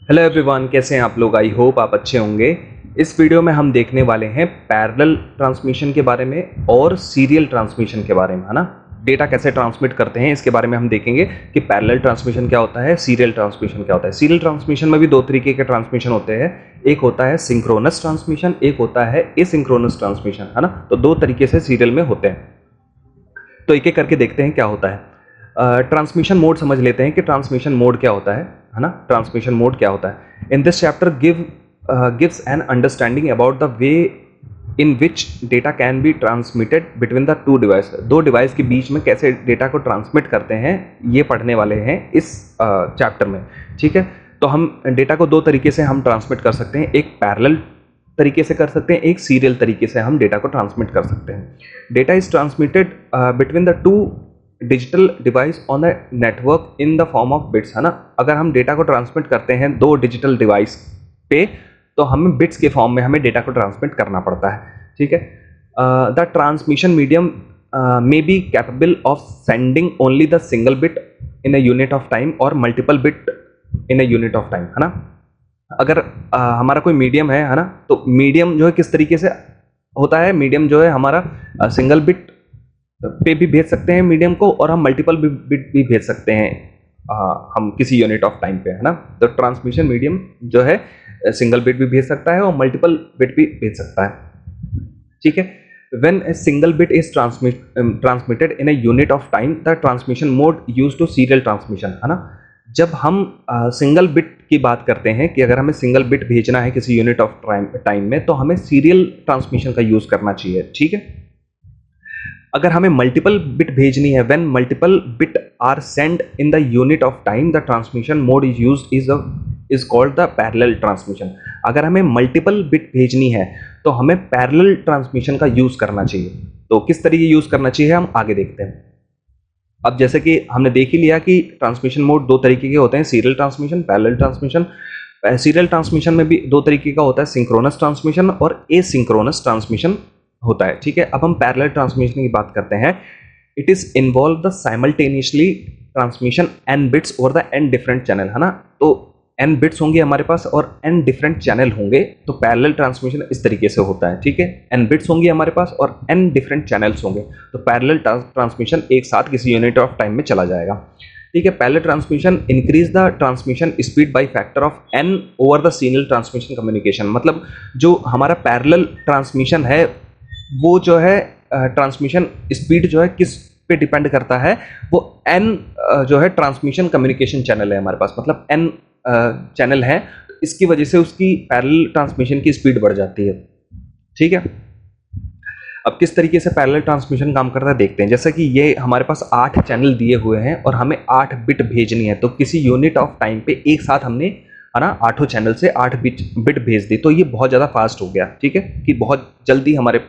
Hello everyone, कैसे हैं आप लोग। आई होप आप अच्छे होंगे। इस वीडियो में हम देखने वाले हैं पैरेलल ट्रांसमिशन के बारे में और सीरियल ट्रांसमिशन के बारे में, है ना। डेटा कैसे ट्रांसमिट करते हैं इसके बारे में हम देखेंगे कि पैरेलल ट्रांसमिशन क्या होता है, सीरियल ट्रांसमिशन क्या होता है। सीरियल ट्रांसमिशन में भी दो तरीके के ट्रांसमिशन होते हैं, एक होता है सिंक्रोनस ट्रांसमिशन, एक होता है एसिंक्रोनस ट्रांसमिशन, है ना। तो दो तरीके से सीरियल में होते हैं, तो एक एक करके देखते हैं क्या होता है। ट्रांसमिशन मोड समझ लेते हैं कि ट्रांसमिशन मोड क्या होता है ना। ट्रांसमिशन मोड क्या होता है। In this chapter gives an understanding about the way in which data can be transmitted between the two device. दो डिवाइस के बीच में कैसे डेटा को ट्रांसमिट करते हैं ये पढ़ने वाले हैं इस चैप्टर में, ठीक है। तो हम डेटा को दो तरीके से हम ट्रांसमिट कर सकते हैं, एक पैरेलल तरीके से कर सकते हैं, एक सीरियल तरीके से हम डेटा को ट्रांसमिट कर सकते हैं। Data is transmitted between the two digital device on the network in the form of bits, है ना। अगर हम डेटा को ट्रांसमिट करते हैं दो डिजिटल डिवाइस पे तो हमें बिट्स के फॉर्म में हमें डेटा को ट्रांसमिट करना पड़ता है, ठीक है। The transmission medium may be capable of sending only the single bit in a unit of time और multiple bit in a unit of time, है ना। अगर हमारा कोई मीडियम है ना, तो मीडियम जो है किस तरीके से होता है। मीडियम जो है हमारा सिंगल बिट पे भी भेज सकते हैं मीडियम को, और हम मल्टीपल बिट भी भेज सकते हैं हम किसी यूनिट ऑफ टाइम पे, है ना। तो ट्रांसमिशन मीडियम जो है सिंगल बिट भी भेज सकता है और मल्टीपल बिट भी भेज सकता है, ठीक है। When a single bit is transmitted in a unit of time, the transmission mode used to serial transmission, है ना। जब हम सिंगल बिट की बात करते हैं कि अगर हमें सिंगल बिट भेजना है किसी यूनिट ऑफ टाइम में, तो हमें सीरियल ट्रांसमिशन का यूज करना चाहिए, ठीक है। अगर हमें मल्टीपल बिट भेजनी है, when multiple bit are send in the unit of time, the transmission mode is used is called the parallel transmission. अगर हमें मल्टीपल बिट भेजनी है तो हमें पैरेलल ट्रांसमिशन का यूज करना चाहिए। तो किस तरीके यूज करना चाहिए हम आगे देखते हैं। अब जैसे कि हमने देख ही लिया कि ट्रांसमिशन मोड दो तरीके के होते हैं, serial transmission, parallel transmission. Serial transmission में भी दो तरीके का होता है, सिंक्रोनस ट्रांसमिशन और एसिंक्रोनस ट्रांसमिशन होता है, ठीक है। अब हम पैरेलल ट्रांसमिशन की बात करते हैं। It is involve the simultaneously transmission n bits over the n different channel, है ना। तो n बिट्स होंगे हमारे पास और n डिफरेंट चैनल होंगे, तो पैरेलल ट्रांसमिशन इस तरीके से होता है, ठीक है। n बिट्स होंगे हमारे पास और n डिफरेंट चैनल्स होंगे, तो पैरेलल ट्रांसमिशन एक साथ किसी यूनिट ऑफ टाइम में चला जाएगा, ठीक है। Parallel transmission increase the transmission speed by factor of n over the serial transmission communication. मतलब जो हमारा पैरेलल ट्रांसमिशन है वो जो है ट्रांसमिशन स्पीड जो है किस पे डिपेंड करता है, वो n जो है ट्रांसमिशन कम्युनिकेशन चैनल है हमारे पास, मतलब n चैनल है, तो इसकी वजह से उसकी पैरेलल ट्रांसमिशन की स्पीड बढ़ जाती है, ठीक है। अब किस तरीके से पैरेलल ट्रांसमिशन काम करता है देखते हैं। जैसे कि ये हमारे पास 8 चैनल दिए हुए हैं और हमें 8 बिट भेजनी है, तो किसी यूनिट ऑफ टाइम पे एक साथ हमने, है ना, 8 चैनल से 8 बिट भेज दी, तो ये बहुत ज़्यादा फास्ट हो गया, ठीक है, कि बहुत जल्दी हमारे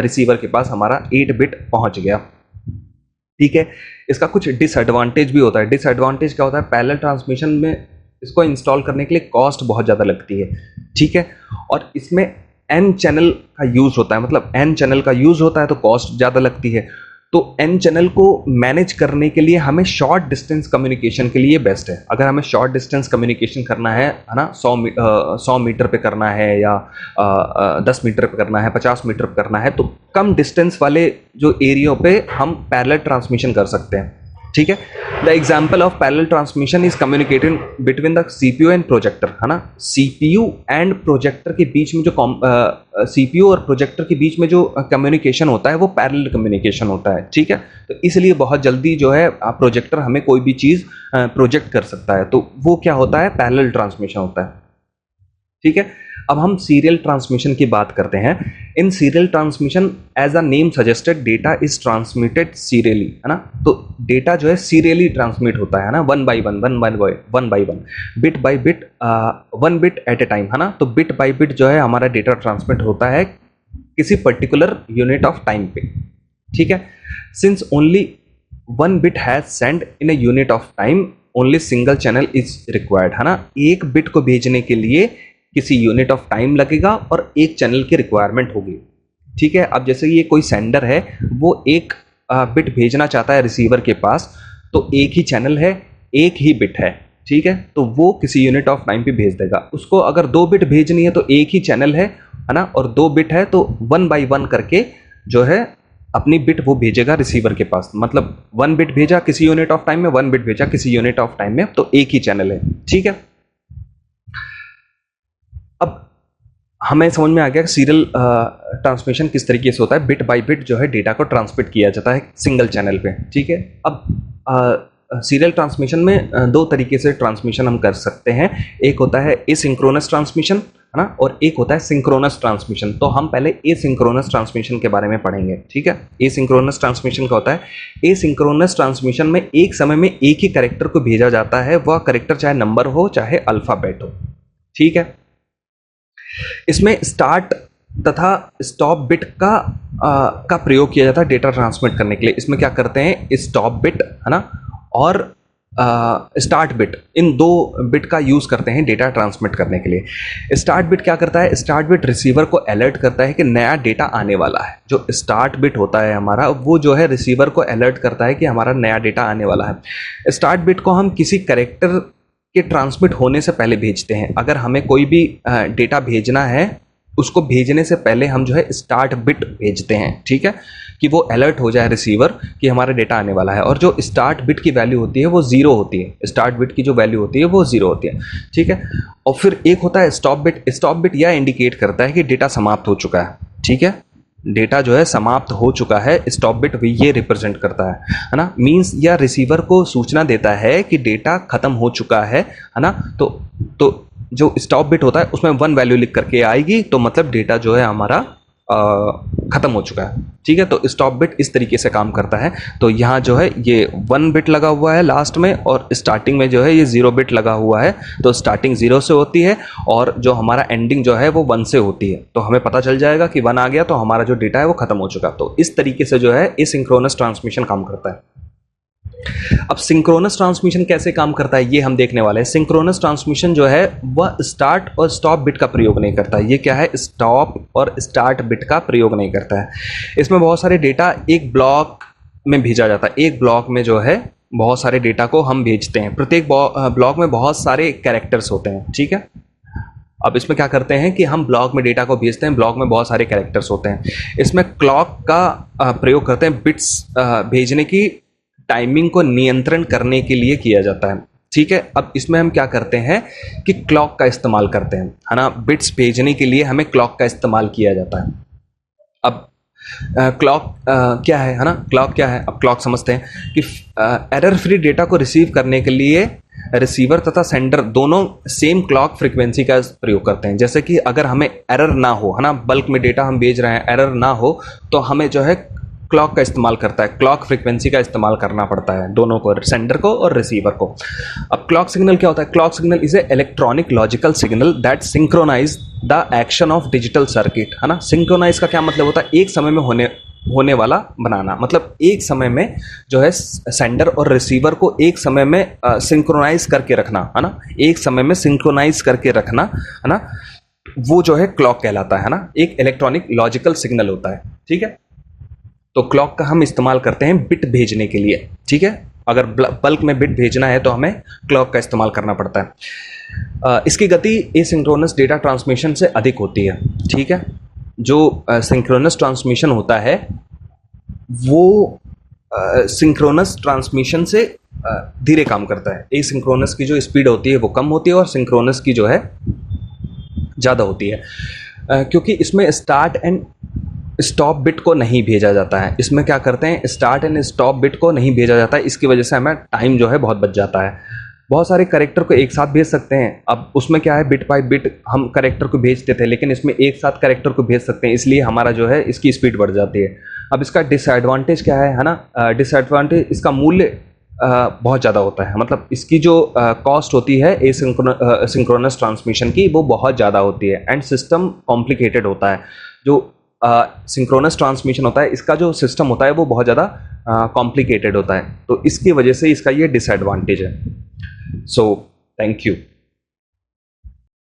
रिसीवर के पास हमारा 8 बिट पहुंच गया, ठीक है। इसका कुछ डिसएडवांटेज भी होता है। डिसएडवांटेज क्या होता है, पैरेलल ट्रांसमिशन में इसको इंस्टॉल करने के लिए कॉस्ट बहुत ज़्यादा लगती है, ठीक है। और इसमें n चैनल का यूज़ होता है, मतलब n चैनल का यूज़ होता है तो कॉस्ट ज़्यादा लगती है। तो n चैनल को मैनेज करने के लिए हमें शॉर्ट डिस्टेंस कम्युनिकेशन के लिए बेस्ट है। अगर हमें शॉर्ट डिस्टेंस कम्युनिकेशन करना है ना, 100 मीटर पे करना है या 10 मीटर पे करना है, 50 मीटर पे करना है, तो कम डिस्टेंस वाले जो एरिया पे हम पैरेलल ट्रांसमिशन कर सकते हैं, ठीक है। The example of parallel transmission is communicating between the CPU and projector, है ना। सीपीयू एंड प्रोजेक्टर के बीच में जो सीपीयू और प्रोजेक्टर के बीच में जो कम्युनिकेशन होता है वो पैरेलल कम्युनिकेशन होता है, ठीक है। तो इसलिए बहुत जल्दी जो है प्रोजेक्टर हमें कोई भी चीज़ प्रोजेक्ट कर सकता है, तो वो क्या होता है, पैरेलल ट्रांसमिशन होता है, ठीक है। अब हम सीरियल ट्रांसमिशन की बात करते हैं। In serial transmission as a name suggested data is transmitted serially, है ना। तो डेटा जो है सीरियली ट्रांसमिट होता है ना, one by one, bit by bit, 1 bit at a time, है ना। तो बिट बाई बिट जो है हमारा डेटा ट्रांसमिट होता है किसी पर्टिकुलर यूनिट ऑफ टाइम पे, ठीक है। Since only 1 bit has send in a unit of time, only single channel is required, है ना। एक बिट को भेजने के लिए किसी यूनिट ऑफ टाइम लगेगा और एक चैनल की रिक्वायरमेंट होगी, ठीक है। अब जैसे ये कोई सेंडर है, वो एक बिट भेजना चाहता है रिसीवर के पास, तो एक ही चैनल है, एक ही बिट है, ठीक है, तो वो किसी यूनिट ऑफ टाइम पे भेज देगा। उसको अगर 2 बिट भेजनी है तो एक ही चैनल है ना, और 2 बिट है तो 1 बाई 1 करके जो है अपनी बिट वो भेजेगा रिसीवर के पास। मतलब 1 बिट भेजा किसी यूनिट ऑफ टाइम में, 1 बिट भेजा किसी यूनिट ऑफ टाइम में, तो एक ही चैनल है। ठीक है, अब हमें समझ में आ गया कि सीरियल ट्रांसमिशन किस तरीके से होता है। बिट बाय बिट जो है डेटा को ट्रांसमिट किया जाता है सिंगल चैनल पे। ठीक है, अब सीरियल ट्रांसमिशन में 2 तरीके से ट्रांसमिशन हम कर सकते हैं। एक होता है एसिंक्रोनस ट्रांसमिशन, है ना, और एक होता है सिंक्रोनस ट्रांसमिशन। तो हम पहले एसिंक्रोनस ट्रांसमिशन के बारे में पढ़ेंगे। ठीक है, एसिंक्रोनस ट्रांसमिशन क्या होता है? एसिंक्रोनस ट्रांसमिशन में एक समय में एक ही कैरेक्टर को भेजा जाता है, वह कैरेक्टर चाहे नंबर हो चाहे अल्फाबेट हो। ठीक है, इसमें स्टार्ट तथा स्टॉप बिट का प्रयोग किया जाता है डेटा ट्रांसमिट करने के लिए। इसमें क्या करते हैं, स्टॉप बिट, है ना, और स्टार्ट बिट, इन 2 बिट का यूज करते हैं डेटा ट्रांसमिट करने के लिए। स्टार्ट बिट क्या करता है? स्टार्ट बिट रिसीवर को अलर्ट करता है कि नया डेटा आने वाला है। जो स्टार्ट बिट होता है हमारा, वो जो है रिसीवर को अलर्ट करता है कि हमारा नया डेटा आने वाला है। स्टार्ट बिट को हम किसी कैरेक्टर के ट्रांसमिट होने से पहले भेजते हैं। अगर हमें कोई भी डेटा भेजना है, उसको भेजने से पहले हम जो है स्टार्ट बिट भेजते हैं। ठीक है, कि वो अलर्ट हो जाए रिसीवर कि हमारा डेटा आने वाला है। और जो स्टार्ट बिट की वैल्यू होती है वो 0 होती है। स्टार्ट बिट की जो वैल्यू होती है वो 0 होती है। ठीक है, और फिर एक होता है स्टॉप बिट। स्टॉप बिट यह इंडिकेट करता है कि डेटा समाप्त हो चुका है। ठीक है, डेटा जो है समाप्त हो चुका है, स्टॉप बिट भी ये रिप्रेजेंट करता है ना। मींस या रिसीवर को सूचना देता है कि डेटा खत्म हो चुका है ना। तो जो स्टॉप बिट होता है उसमें 1 वैल्यू लिख करके आएगी, तो मतलब डेटा जो है हमारा खत्म हो चुका है। ठीक है, तो स्टॉप बिट इस तरीके से काम करता है। तो यहाँ जो है ये 1 बिट लगा हुआ है लास्ट में, और स्टार्टिंग में जो है ये 0 बिट लगा हुआ है। तो स्टार्टिंग 0 से होती है और जो हमारा एंडिंग जो है वो 1 से होती है। तो हमें पता चल जाएगा कि 1 आ गया तो हमारा जो डेटा है वो खत्म हो चुका। तो इस तरीके से जो है एसिंक्रोनस ट्रांसमिशन काम करता है। अब सिंक्रोनस ट्रांसमिशन कैसे काम करता है ये हम देखने वाले हैं। सिंक्रोनस ट्रांसमिशन जो है वह स्टार्ट और स्टॉप बिट का प्रयोग नहीं करता है। ये क्या है? स्टॉप और स्टार्ट बिट का प्रयोग नहीं करता है। इसमें बहुत सारे डेटा एक ब्लॉक में भेजा जाता है। एक ब्लॉक में जो है बहुत सारे डेटा को हम भेजते हैं। प्रत्येक ब्लॉक में बहुत सारे कैरेक्टर्स होते हैं। ठीक है, अब इसमें क्या करते हैं कि हम ब्लॉक में डेटा को भेजते हैं। ब्लॉक में बहुत सारे कैरेक्टर्स होते हैं। इसमें क्लॉक का प्रयोग करते हैं। बिट्स भेजने की टाइमिंग को नियंत्रण करने के लिए किया जाता है। ठीक है, अब इसमें हम क्या करते हैं कि क्लॉक का इस्तेमाल करते हैं, है ना। बिट्स भेजने के लिए हमें क्लॉक का इस्तेमाल किया जाता है। अब क्लॉक क्या है ना, क्लॉक क्या है? अब क्लॉक समझते हैं कि एरर फ्री डेटा को रिसीव करने के लिए रिसीवर तथा सेंडर दोनों सेम क्लॉक फ्रीक्वेंसी का प्रयोग करते हैं। जैसे कि अगर हमें एरर ना हो, है ना, बल्क में डेटा हम भेज रहे हैं, एरर ना हो, तो हमें जो है क्लॉक का इस्तेमाल करता है, क्लॉक फ्रीक्वेंसी का इस्तेमाल करना पड़ता है दोनों को, सेंडर को और रिसीवर को। अब क्लॉक सिग्नल क्या होता है? Clock signal is a electronic logical signal that synchronize the action of digital circuit, है ना। सिंक्रोनाइज का क्या मतलब होता है? एक समय में होने वाला बनाना। मतलब एक समय में जो है सेंडर और रिसीवर को एक समय में सिंक्रोनाइज करके रखना, है ना। एक समय में सिंक्रोनाइज करके रखना, है ना, वो जो है क्लॉक कहलाता है ना। एक इलेक्ट्रॉनिक लॉजिकल सिग्नल होता है। ठीक है, तो क्लॉक का हम इस्तेमाल करते हैं बिट भेजने के लिए। ठीक है, अगर बल्क में बिट भेजना है तो हमें क्लॉक का इस्तेमाल करना पड़ता है। इसकी गति एसिंक्रोनस डेटा ट्रांसमिशन से अधिक होती है। ठीक है, जो सिंक्रोनस ट्रांसमिशन होता है वो सिंक्रोनस ट्रांसमिशन से धीरे काम करता है। एसिंक्रोनस की जो स्पीड होती है वो कम होती है और सिंक्रोनस की जो है ज़्यादा होती है, क्योंकि इसमें स्टार्ट एंड स्टॉप बिट को नहीं भेजा जाता है। इसमें क्या करते हैं, स्टार्ट एंड स्टॉप बिट को नहीं भेजा जाता है। इसकी वजह से हमें टाइम जो है बहुत बच जाता है। बहुत सारे कैरेक्टर को एक साथ भेज सकते हैं। अब उसमें क्या है, बिट बाय बिट हम कैरेक्टर को भेजते थे, लेकिन इसमें एक साथ कैरेक्टर को भेज सकते हैं, इसलिए हमारा जो है इसकी स्पीड बढ़ जाती है। अब इसका डिसएडवांटेज क्या है ना, डिसएडवांटेज इसका मूल्य बहुत ज़्यादा होता है। मतलब इसकी जो कॉस्ट होती है सिंक्रोनस ट्रांसमिशन की, वो बहुत ज़्यादा होती है एंड सिस्टम कॉम्प्लिकेटेड होता है। जो सिंक्रोनस ट्रांसमिशन होता है, इसका जो सिस्टम होता है वो बहुत ज़्यादा कॉम्प्लिकेटेड होता है। तो इसकी वजह से इसका ये डिसएडवांटेज है। So thank you.